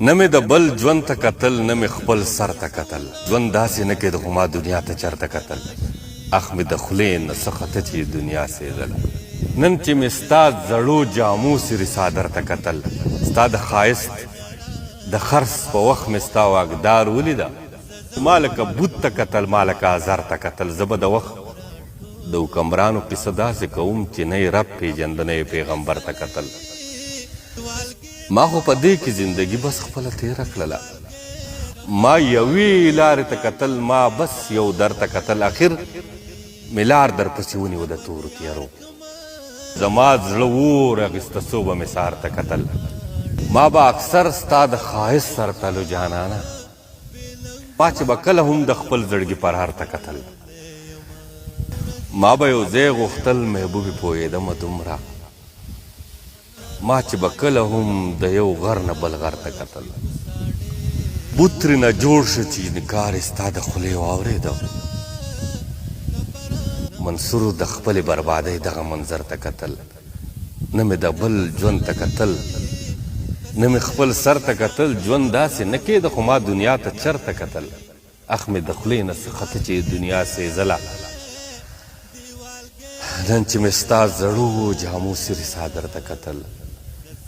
نه مې د بل ژوند ته کتل نه مې خپل سر ته کتل ژوند داسې نه کېده خو ما دنیا ته چرته کتل اخ مې د خولې نه څه خته چې دنیا سېزله نن چې مې ستا زړو جامو سرې څادر ته کتل ستا د ښایست د خرڅ په وخت مې ستا واګدار ولیده ما لکه بوت ته کتل ما لکه ازر ته کتل زه به د وخت د حکمرانو قصه داسې کوم چې نه یې رب پېژنده نه یې پیغمبر ته کتل ما خو په دې کې زندګي بس خپله تېره کړله ما یوې لارې ته کتل ما بس یو در ته کتل اخر مې لار درپسې ونیو د تورو تیارو زما زړه اور اخیسته څو به مې سهار ته کتل ما به اکثر ستا د ښایست سر تلو جانانه ما چې به کله هم د خپل زړګي پرهر ته کتل ما به یو ځای غوښتل محبوبې پوهېدمه دومره ما چې به کله هم د یو غر نه بل غر ته کتل بوت ترېنه جوړ شه چې انکار یې ستا د خولې واورېده منصورو د خپلې بربادۍ دغه منظر ته کتل نه مې د بل ژوند ته کتل نه مې خپل سر ته کتل ژوند داسې نه کېده خو ما دنیا ته چرته کتل اخ مې د خولې نه څه خته چې دنیا سېزله نن چې مې ستا زړو جامو سرې څادر ته کتل